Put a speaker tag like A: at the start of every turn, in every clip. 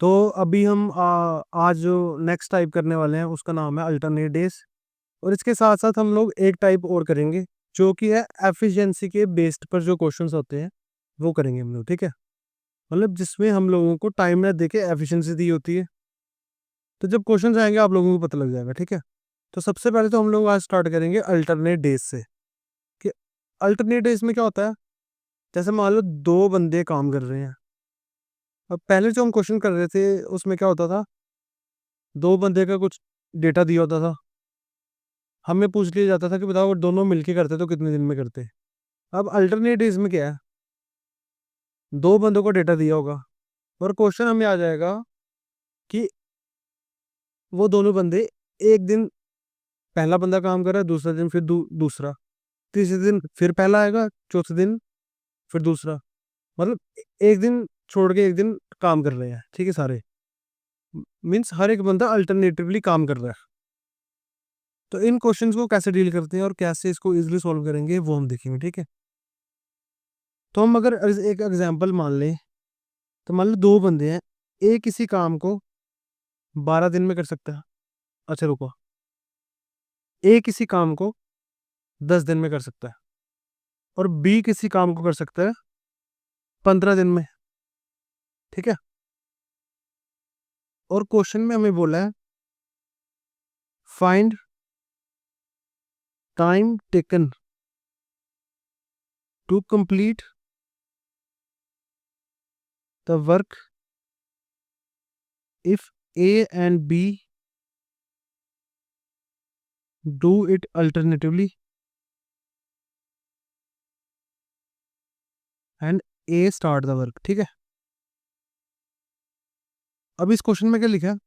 A: तो अभी हम आज जो नेक्स्ट टाइप करने वाले हैं उसका नाम है अल्टरनेट डेज। और इसके साथ साथ हम लोग एक टाइप और करेंगे जो कि है एफिशिएंसी के बेस्ड पर जो क्वेश्चंस होते हैं वो करेंगे हम लोग, ठीक है। मतलब जिसमें हम लोगों को टाइम ना देके एफिशिएंसी दी होती है। तो जब क्वेश्चंस आएंगे आप लोगों को पता लग जाएगा, ठीक है। तो सबसे पहले तो हम लोग आज स्टार्ट करेंगे अल्टरनेट डेज से कि अल्टरनेट डेज में क्या होता है। जैसे मान लो दो बंदे काम कर रहे हैं। अब पहले जो हम क्वेश्चन कर रहे थे उसमें क्या होता था, दो बंदे का कुछ डेटा दिया होता था। हमें पूछ लिया जाता था कि बताओ अगर दोनों मिलके करते तो कितने दिन में करते। अब अल्टरनेट डेज में क्या है, दो बंदों को डेटा दिया होगा और क्वेश्चन हमें आ जाएगा कि वो दोनों बंदे एक दिन पहला बंदा काम कर रहा है, दूसरा दिन फिर दूसरा, तीसरे दिन फिर पहला आएगा, चौथे दिन फिर दूसरा। मतलब एक दिन छोड़ के एक दिन काम कर रहे हैं, ठीक है सारे। मीन्स हर एक बंदा अल्टरनेटिवली काम कर रहा है। तो इन क्वेश्चंस को कैसे डील करते हैं और कैसे इसको इजीली सॉल्व करेंगे वो हम देखेंगे, ठीक है। तो हम अगर एक एग्जांपल मान लें, तो मान लो दो बंदे हैं, एक किसी काम को 12 दिन में कर सकता है। अच्छा रुको, एक किसी काम को 10 दिन में कर सकता है और बी किसी काम को कर सकता है 15 दिन में, ठीक है। और क्वेश्चन में हमें बोला है find time taken to complete the work if A and B do it alternatively and A start the work, ठीक है। अब इस क्वेश्चन में क्या लिखा है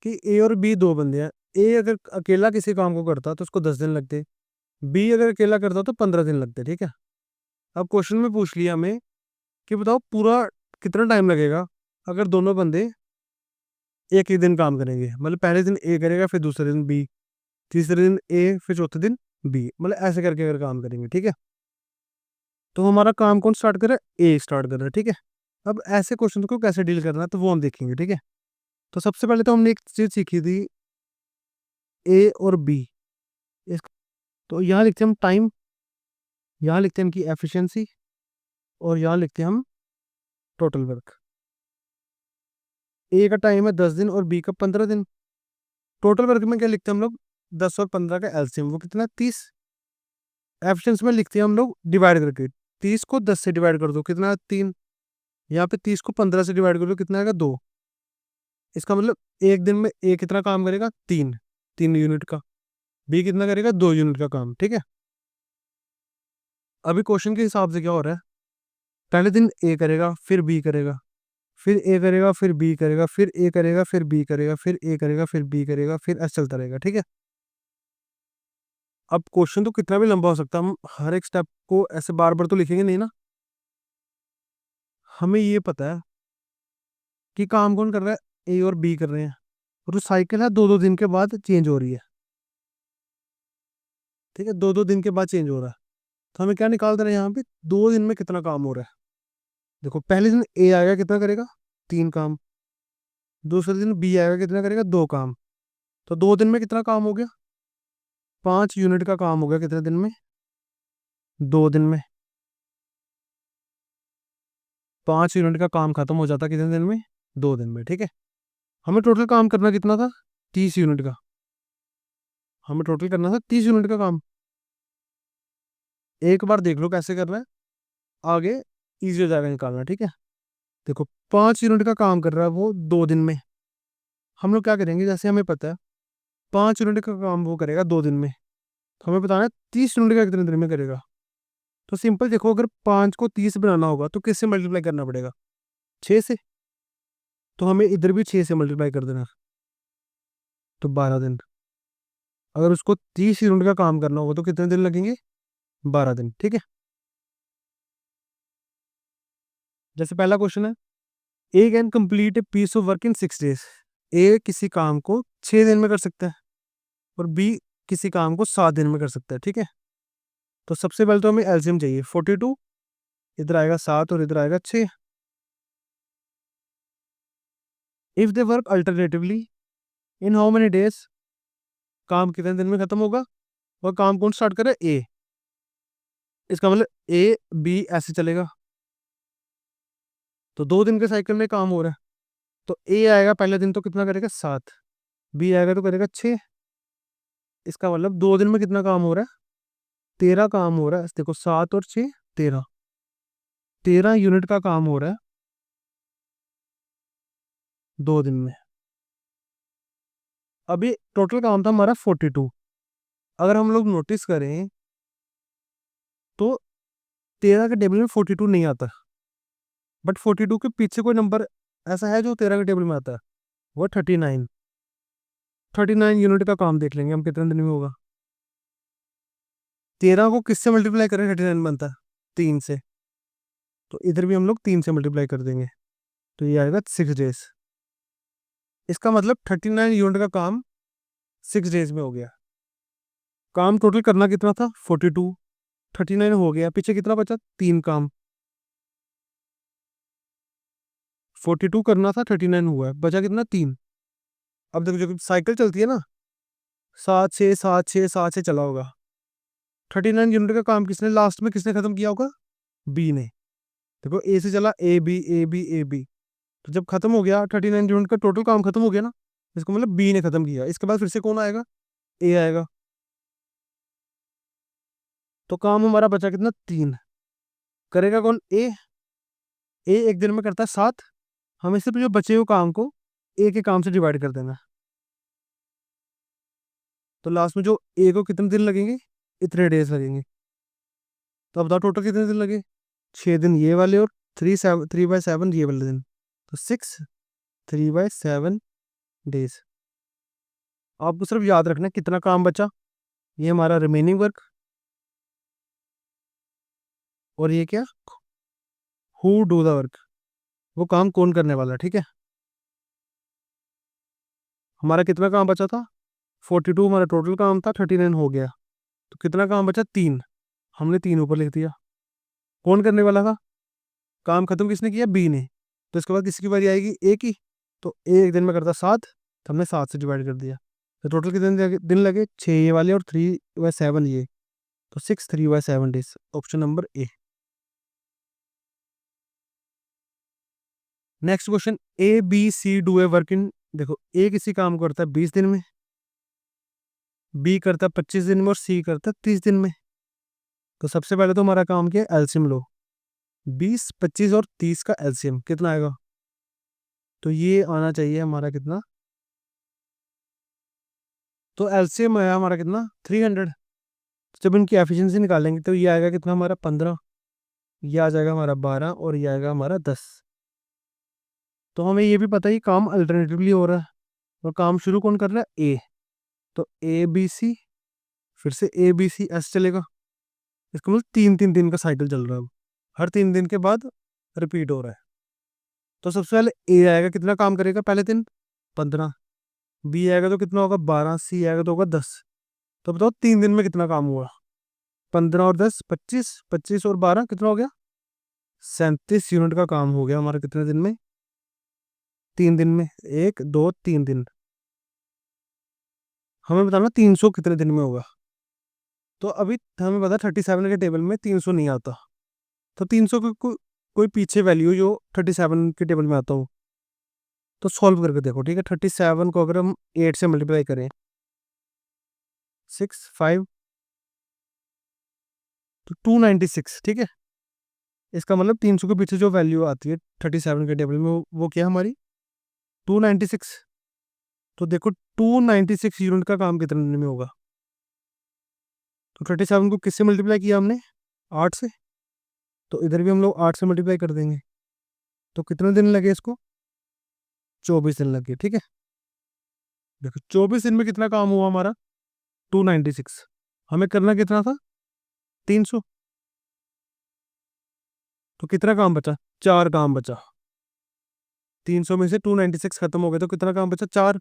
A: कि ए और बी दो बंदे हैं। ए अगर अकेला किसी काम को करता तो उसको 10 दिन लगते, बी अगर अकेला करता तो 15 दिन लगते, ठीक है। अब क्वेश्चन में पूछ लिया हमें कि बताओ पूरा कितना टाइम लगेगा अगर दोनों बंदे एक ही दिन काम करेंगे। मतलब पहले दिन ए करेगा, फिर दूसरे दिन बी, तीसरे दिन ए, फिर चौथे दिन बी, मतलब ऐसे करके अगर काम करेंगे, ठीक है। तो हमारा काम कौन स्टार्ट कर रहा है, ए स्टार्ट कर रहा है, ठीक है। अब ऐसे क्वेश्चन को कैसे डील करना है तो वो हम देखेंगे, ठीक है। तो सबसे पहले तो हमने एक चीज सीखी थी, ए और बी। इस तो यहाँ लिखते हैं हम टाइम, यहाँ लिखते हैं हम की एफिशिएंसी, और यहाँ लिखते हैं हम टोटल वर्क। ए का टाइम है 10 दिन और बी का 15 दिन। टोटल वर्क में क्या लिखते हैं हम लोग, 10 और 15 का एलसीएम वो कितना, 30। एफिशिएंसी में लिखते हैं हम लोग डिवाइड करके, 30 को 10 से डिवाइड कर दो कितना, 3। यहाँ पे 30 को 15 से डिवाइड कर दो कितना आएगा, 2। इसका मतलब एक दिन में ए कितना काम करेगा, 3 यूनिट का। बी कितना करेगा, 2 यूनिट का काम, ठीक है। अभी क्वेश्चन के हिसाब से क्या हो रहा है, पहले दिन ए करेगा, फिर बी करेगा, फिर ए करेगा, फिर बी करेगा, फिर ए करेगा, फिर बी करेगा, फिर ए करेगा, फिर बी करेगा, फिर ऐसे चलता रहेगा, ठीक है। अब क्वेश्चन तो कितना भी लंबा हो सकता है, हम हर एक स्टेप को ऐसे बार बार तो लिखेंगे नहीं ना। हमें ये पता है कि काम कौन कर रहा है, ए और बी कर रहे हैं, और जो साइकिल है दो दो दिन के बाद चेंज हो रही है, ठीक है। दो दो दिन के बाद चेंज हो रहा है। तो हमें क्या निकाल देना है यहाँ पे, 2 दिन में कितना काम हो रहा है। देखो पहले दिन ए आएगा कितना करेगा, 3 काम। दूसरे दिन बी आएगा कितना करेगा, 2 काम। तो 2 दिन में कितना काम हो गया, 5 यूनिट का काम हो गया कितने दिन में, 2 दिन में। 5 यूनिट का काम खत्म हो जाता कितने दिन में, 2 दिन में, ठीक है। हमें टोटल काम करना कितना था, 30 यूनिट का। हमें टोटल करना था 30 यूनिट का काम। एक बार देख लो कैसे करना है, आगे इजी हो जाएगा निकालना, ठीक है। देखो 5 यूनिट का काम कर रहा है वो 2 दिन में। हम लोग क्या करेंगे, जैसे हमें पता है 5 यूनिट का काम वो करेगा 2 दिन में, तो हमें बताना है 30 यूनिट का कितने दिन में करेगा। तो सिंपल देखो, अगर 5 को 30 बनाना होगा तो किससे मल्टीप्लाई करना पड़ेगा, 6 से। तो हमें इधर भी 6 से मल्टीप्लाई कर देना, तो 12 दिन। अगर उसको 30 यूनिट का काम करना होगा तो कितने दिन लगेंगे, 12 दिन, ठीक है। जैसे पहला क्वेश्चन है, A can complete a piece of work in 6 days. A किसी काम को 6 दिन में कर सकता है और बी किसी काम को 7 दिन में कर सकता है, ठीक है। तो सबसे पहले तो हमें एलसीएम चाहिए, 42 इधर आएगा 7 और इधर आएगा 6। If they work alternatively in how many days, काम कितने दिन में खत्म होगा, और काम कौन स्टार्ट करे, ए। इसका मतलब ए बी ऐसे चलेगा, तो 2 दिन के साइकिल में काम हो रहा है। तो ए आएगा पहले दिन तो कितना करेगा, 7। बी आएगा तो करेगा 6। इसका मतलब 2 दिन में कितना काम हो रहा है, 13 काम हो रहा है। देखो 7 और 6, 13, 13 यूनिट का काम हो रहा है 2 दिन में। अभी टोटल काम था हमारा 42। अगर हम लोग नोटिस करें तो 13 के टेबल में 42 नहीं आता, बट 42 के पीछे कोई नंबर ऐसा है जो 13 के टेबल में आता है, वो 39। 39 यूनिट का काम देख लेंगे हम कितने दिन में होगा। 13 को किससे मल्टीप्लाई करें 39 बनता है, 3 से। तो इधर भी हम लोग 3 से मल्टीप्लाई कर देंगे, तो ये आएगा 6 डेज। इसका मतलब 39 यूनिट का काम 6 डेज में हो गया। काम टोटल करना कितना था, 42, 39 हो गया, पीछे कितना बचा, 3 काम। 42 करना था, 39 हुआ है, बचा कितना, 3। अब देखो जो साइकिल चलती है ना, 7 6 7 6 7 से चला होगा। 39 यूनिट का काम किसने लास्ट में किसने खत्म किया होगा, बी ने। देखो ए से चला, A B A B A B, तो जब खत्म हो गया 39 यूनिट का टोटल काम खत्म हो गया ना, इसको मतलब बी ने खत्म किया। इसके बाद फिर से कौन आएगा, ए आएगा। तो काम हमारा बचा कितना, 3। करेगा कौन, ए। ए एक दिन में करता है 7। हमें सिर्फ जो बचे हुए काम को ए के काम से डिवाइड कर देना। तो लास्ट में जो ए को कितने दिन लगेंगे, इतने डेज लगेंगे। तो अब बताओ टोटल कितने दिन लगे, 6 दिन ये वाले और 3/7 ये वाले दिन, तो 6 3/7 डेज। आपको सिर्फ याद रखना है कितना काम बचा, ये हमारा रिमेनिंग वर्क, और ये क्या, हु डू द वर्क, वो काम कौन करने वाला है, ठीक है। हमारा कितना काम बचा था, 42 हमारा टोटल काम था, 39 हो गया, तो कितना काम बचा, 3। हमने 3 ऊपर लिख दिया। कौन करने वाला था, काम खत्म किसने किया, बी ने। तो इसके बाद किसकी बारी आएगी, ए की। तो ए एक दिन में करता 7, तो हमने 7 से डिवाइड कर दिया। तो टोटल कितने दिन लगे, 6 ये वाले और 3/7 ये, तो 6 3/7 days, option number A. Next question, A B C do a work in, देखो ए किसी काम को करता है 20 दिन में, बी करता है 25 दिन में, और सी करता है 30 दिन में। तो सबसे पहले तो हमारा काम क्या है, एलसीएम लो। 20 25 और 30 का एलसीएम कितना आएगा, तो ये आना चाहिए हमारा कितना, तो एलसीएम आया हमारा कितना, 300। जब इनकी एफिशिएंसी निकालेंगे तो ये आएगा कितना हमारा, 15, ये आ जाएगा हमारा 12, और ये आएगा हमारा 10। तो हमें ये भी पता है कि काम अल्टरनेटिवली हो रहा है, और काम शुरू कौन कर रहा है, ए। तो ए बी सी, फिर से ए बी सी ऐसे चलेगा। इसका मतलब 3 3 दिन का साइकिल चल रहा है अब। हर 3 दिन के बाद रिपीट हो रहा है। तो सबसे पहले ए आएगा, कितना काम करेगा पहले दिन, 15। बी आएगा तो कितना होगा, 12। सी आएगा तो होगा 10। तो बताओ 3 दिन में कितना काम हुआ, 15 और 10 25, 25 और 12 कितना हो गया, 37 यूनिट का काम हो गया हमारा कितने दिन में, 3 दिन में। 1 2 3 दिन। हमें बताना 300 कितने दिन में होगा। तो अभी हमें पता 37 के टेबल में 300 नहीं आता, तो 300 कोई पीछे वैल्यू जो 37 के टेबल में आता हो, तो सॉल्व करके देखो, ठीक है। 37 को अगर हम 8 से मल्टीप्लाई करें, 6 5, तो 296, ठीक है। इसका मतलब 300 के पीछे जो वैल्यू आती है 37 के टेबल में, वो क्या है हमारी, 296। तो देखो 296 यूनिट का काम कितने दिन में होगा। तो 37 को किससे मल्टीप्लाई किया हमने, 8 से। तो इधर भी हम लोग 8 से मल्टीप्लाई कर देंगे, तो कितने दिन लगे इसको, 24 दिन लगे, ठीक है। देखो 24 दिन में कितना काम हुआ हमारा, 296। हमें करना कितना था, 300। तो कितना काम बचा, 4 काम बचा। 300 में से 296 खत्म हो गए, तो कितना काम बचा, 4।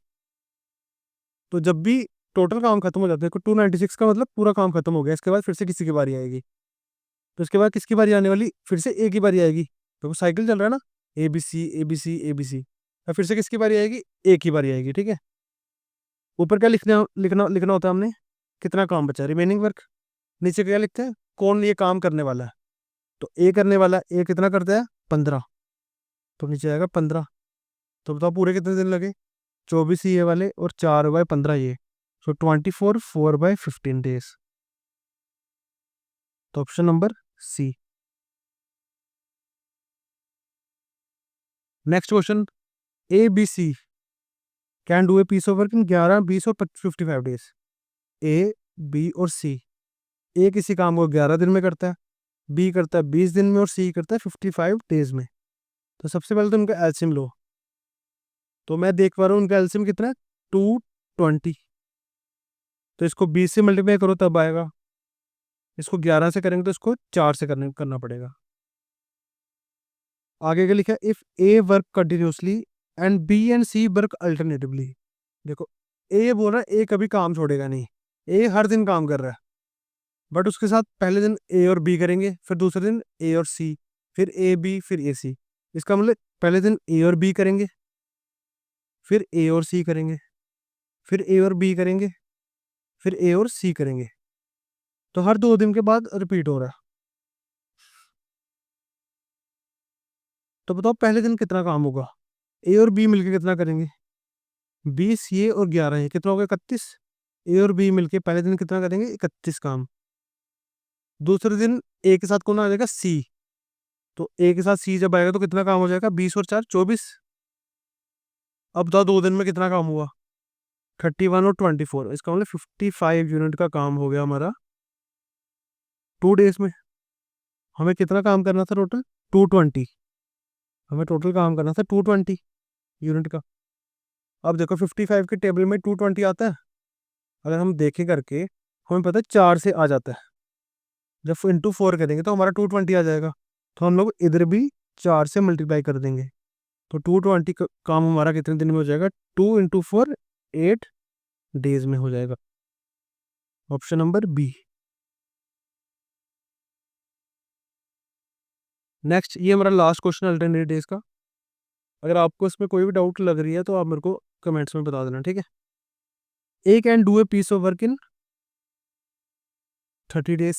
A: तो जब भी टोटल काम खत्म हो जाता है, 296 का मतलब पूरा काम खत्म हो गया। इसके बाद फिर से किसी की बारी आएगी, तो इसके बाद किसकी बारी आने वाली, फिर से ए की बारी आएगी। तो साइकिल चल रहा है ना, A B C A B C A B C. और फिर से किसकी बारी आएगी, ए की बारी आएगी, ठीक है। ऊपर क्या लिखना लिखना लिखना होता है हमने, कितना काम बचा, रिमेनिंग वर्क। नीचे क्या लिखते हैं, कौन ये काम करने वाला है। तो ए करने वाला, ए कितना करता है, 15। तो नीचे आएगा 15। तो बताओ पूरे कितने दिन लगे, 24 ये वाले और 4/15 ये। So 24 4/15 days. तो option number C. Next question, A B C can do a piece of work in 11, 20 और 55 डेज। ए, बी और सी। ए किसी काम को 11 दिन में करता है, बी करता है 20 दिन में और सी करता है 55 डेज में। तो सबसे पहले तो उनका एल्सियम लो। तो मैं देख पा रहा हूँ उनका एल्सियम कितना है, 220। तो इसको 20 से मल्टीप्लाई करो तब आएगा। इसको 11 से करेंगे तो इसको 4 से करना पड़ेगा। आगे क्या लिखा है, if A work continuously and B and C work alternatively. देखो, ए बोल रहा है ए कभी काम छोड़ेगा नहीं, ए हर दिन काम कर रहा है। बट उसके साथ पहले दिन ए और बी करेंगे, फिर दूसरे दिन ए और सी, फिर ए बी, फिर ए सी। इसका मतलब पहले दिन ए और बी करेंगे, फिर ए और सी करेंगे, फिर ए और बी करेंगे, फिर ए और सी करेंगे। तो हर 2 दिन के बाद रिपीट हो रहा है। तो बताओ पहले दिन कितना काम होगा, ए और बी मिलके कितना करेंगे, 20 ये और 11 ये, कितना होगा 31। ए और बी मिलके पहले दिन कितना करेंगे, 31 काम। दूसरे दिन ए के साथ कौन आ जाएगा, सी। तो ए के साथ सी जब आएगा तो कितना काम हो जाएगा, 20 और 4 24। अब बताओ 2 दिन में कितना काम हुआ, 31 और 24। इसका मतलब 55 यूनिट का काम हो गया हमारा 2 डेज में। हमें कितना काम करना था टोटल, 220। हमें टोटल काम करना था 220 यूनिट का। अब देखो 55 के टेबल में 220 आता है। अगर हम देखें करके, हमें पता है 4 से आ जाता है। जब इंटू 4 करेंगे तो हमारा 220 आ जाएगा। तो हम लोग इधर भी 4 से मल्टीप्लाई कर देंगे। तो 220 काम हमारा कितने दिन में हो जाएगा, 2 × 4 8 डेज में हो जाएगा। Option number B. नेक्स्ट, ये हमारा लास्ट क्वेश्चन अल्टरनेट डेज का। अगर आपको इसमें कोई भी डाउट लग रही है तो आप मेरे को कमेंट्स में बता देना, ठीक है। A can do a piece of work in 30 days.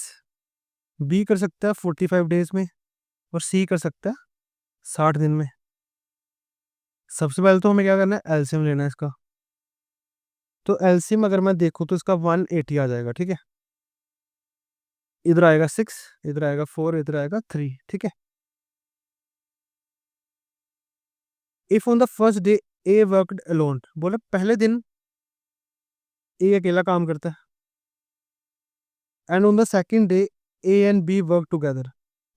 A: B कर सकता है 45 डेज में और सी कर सकता है 60 दिन में। सबसे पहले तो हमें क्या करना है, एलसीएम लेना है इसका। तो एलसीएम अगर मैं देखूँ तो इसका 180 आ जाएगा, ठीक है। इधर आएगा 6, इधर आएगा 4, इधर आएगा 3, ठीक है। If on the first day A worked alone, बोले पहले दिन ए अकेला काम करता है। And on the second day A and B work together,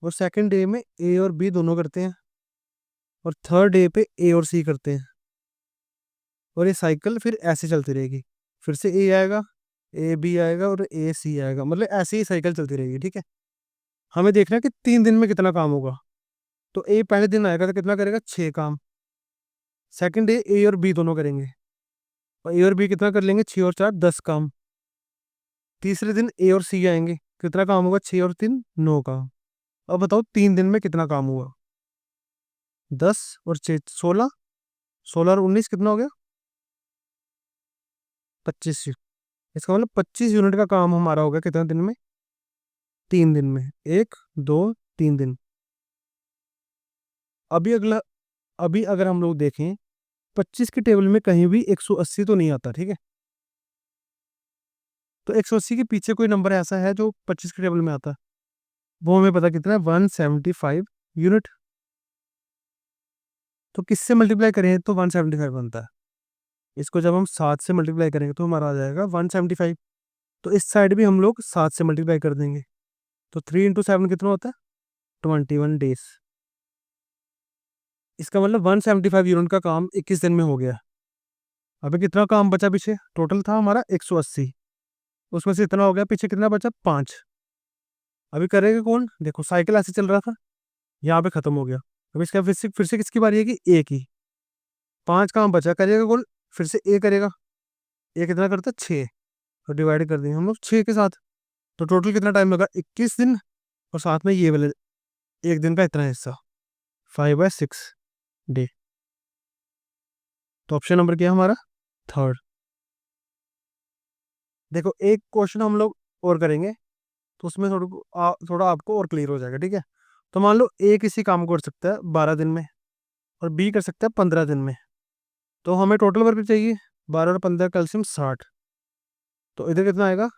A: और सेकंड डे में ए और बी दोनों करते हैं, और थर्ड डे पे ए और सी करते हैं। और ये साइकिल फिर ऐसे चलती रहेगी, फिर से ए आएगा, ए बी आएगा और ए सी आएगा, मतलब ऐसे ही साइकिल चलती रहेगी, ठीक है। हमें देखना है कि 3 दिन में कितना काम होगा। तो ए पहले दिन आएगा तो कितना करेगा, 6 काम। सेकंड डे ए और बी दोनों करेंगे, और ए और बी कितना कर लेंगे, 6 और 4 10 काम। तीसरे दिन ए और सी आएंगे, कितना काम होगा, 6 और 3 9 काम। अब बताओ 3 दिन में कितना काम हुआ, 10 और 6 16, 16 और 19 कितना हो गया, 25। इसका मतलब 25 यूनिट का काम हमारा हो गया कितने दिन में, 3 दिन में। 1 2 3 दिन। अभी अगला, अभी अगर हम लोग देखें 25 के टेबल में कहीं भी 180 तो नहीं आता, ठीक है। तो 180 के पीछे कोई नंबर ऐसा है जो 25 के टेबल में आता है, वो हमें पता कितना है, 175 यूनिट। तो किससे मल्टीप्लाई करें तो 175 बनता है। इसको जब हम 7 से मल्टीप्लाई करेंगे तो हमारा आ जाएगा 175। तो इस साइड भी हम लोग 7 से मल्टीप्लाई कर देंगे। तो 3 × 7 कितना होता है, 21 डेज। इसका मतलब 175 यूनिट का काम 21 दिन में हो गया। अभी कितना काम बचा पीछे, टोटल था हमारा 180, उसमें से इतना हो गया, पीछे कितना बचा, 5। अभी करेगा कौन, देखो साइकिल ऐसे चल रहा था, यहाँ पे खत्म हो गया। अभी इसका फिर से किसकी बारी है कि ए की। 5 काम बचा, करेगा कौन, फिर से ए करेगा। ए कितना करता है, 6। तो डिवाइड कर देंगे हम लोग 6 के साथ। तो टोटल कितना टाइम लगा, 21 दिन, और साथ में ये वाले एक दिन का इतना हिस्सा, 5/6 डे। तो ऑप्शन नंबर क्या है हमारा? थर्ड। देखो एक क्वेश्चन हम लोग और करेंगे, तो उसमें थोड़ा आपको और क्लियर हो जाएगा, ठीक है? तो मान लो ए किसी काम को कर सकता है 12 दिन में, और बी कर सकता है 15 दिन में। तो हमें टोटल वर्क चाहिए 12 और 15 कैल्शियम 60। तो इधर कितना आएगा?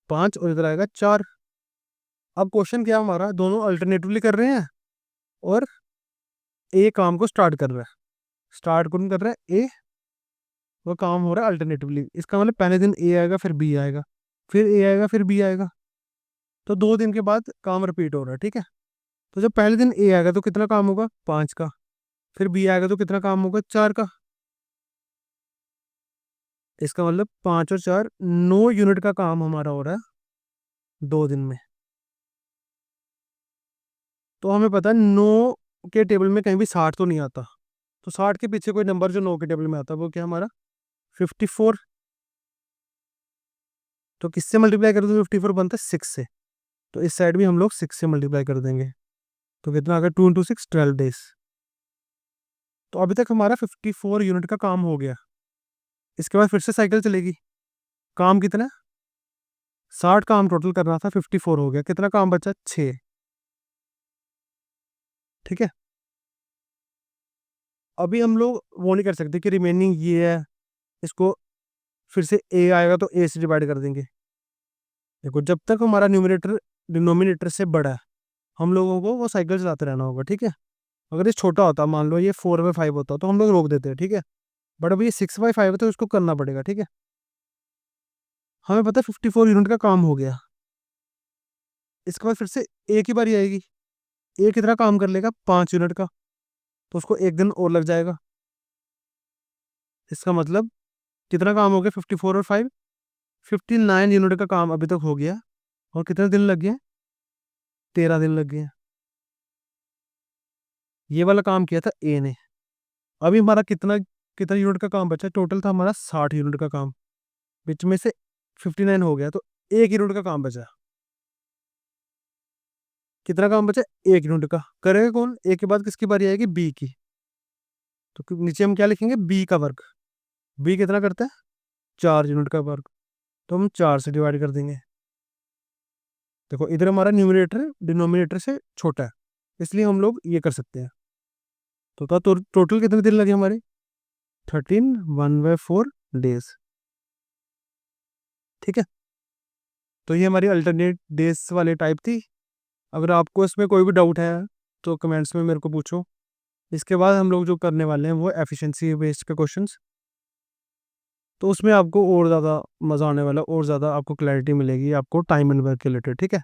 A: 5, और इधर आएगा 4। अब क्वेश्चन क्या है हमारा, दोनों अल्टरनेटिवली कर रहे हैं, और ए काम को स्टार्ट कर रहा है। स्टार्ट कौन कर रहा है? ए। वो काम हो रहा है अल्टरनेटिवली, इसका मतलब पहले दिन ए आएगा, फिर बी आएगा, फिर ए आएगा, फिर बी आएगा। तो 2 दिन के बाद काम रिपीट हो रहा है, ठीक है? तो जब पहले दिन ए आएगा तो कितना काम होगा? 5 का। फिर बी आएगा तो कितना काम होगा? 4 का। इसका मतलब 5 और 4, 9 यूनिट का काम हमारा हो रहा है 2 दिन में। तो हमें पता है 9 के टेबल में कहीं भी 60 तो नहीं आता। तो 60 के पीछे कोई नंबर जो 9 के टेबल में आता है वो क्या हमारा? 54। तो किससे मल्टीप्लाई करें तो 54 बनता है 6 से। तो इस साइड भी हम लोग 6 से मल्टीप्लाई कर देंगे। तो कितना आ गया? 2 × 6 12 डेज। तो अभी तक हमारा 54 यूनिट का काम हो गया। इसके बाद फिर से साइकिल चलेगी। काम कितना? 60 काम टोटल करना था, 54 हो गया, कितना काम बचा? 6। ठीक है। अभी हम लोग वो नहीं कर सकते कि रिमेनिंग ये है, इसको फिर से ए आएगा तो ए से डिवाइड कर देंगे। देखो जब तक हमारा न्यूमरेटर डिनोमिनेटर से बड़ा है, हम लोगों को वो साइकिल चलाते रहना होगा, ठीक है? अगर ये छोटा होता, मान लो ये 4/5 होता, तो हम लोग रोक देते हैं, ठीक है? बट अभी ये 6/5 है तो इसको करना पड़ेगा, ठीक है? हमें पता है 54 यूनिट का काम हो गया। इसके बाद फिर से ए की बारी आएगी। ए कितना काम कर लेगा? 5 यूनिट का। तो उसको एक दिन और लग जाएगा। इसका मतलब कितना काम हो गया? 54 और 5, 59 यूनिट का काम अभी तक हो गया। और कितने दिन लग गए? 13 दिन लग गए। ये वाला काम किया था ए ने। अभी हमारा कितना कितना यूनिट का काम बचा? टोटल था हमारा 60 यूनिट का काम, बीच में से 59 हो गया, तो 1 यूनिट का काम बचा। कितना काम बचा? 1 यूनिट का। करेगा कौन? ए के बाद किसकी बारी आएगी? बी की। तो नीचे हम क्या लिखेंगे? बी का वर्क। बी कितना करता है? 4 यूनिट का वर्क। तो हम 4 से डिवाइड कर देंगे। देखो इधर हमारा न्यूमरेटर डिनोमिनेटर से छोटा है, इसलिए हम लोग ये कर सकते हैं। तो टोटल कितने दिन लगे हमारे? 13 1/4 डेज। ठीक है। तो ये हमारी अल्टरनेट डेज वाले टाइप थी। अगर आपको इसमें कोई भी डाउट है तो कमेंट्स में मेरे को पूछो। इसके बाद हम लोग जो करने वाले हैं वो एफिशिएंसी बेस्ड के क्वेश्चंस। तो उसमें आपको और ज़्यादा मज़ा आने वाला है, और ज़्यादा आपको क्लैरिटी मिलेगी आपको टाइम एंड वर्क के रिलेटेड, ठीक है?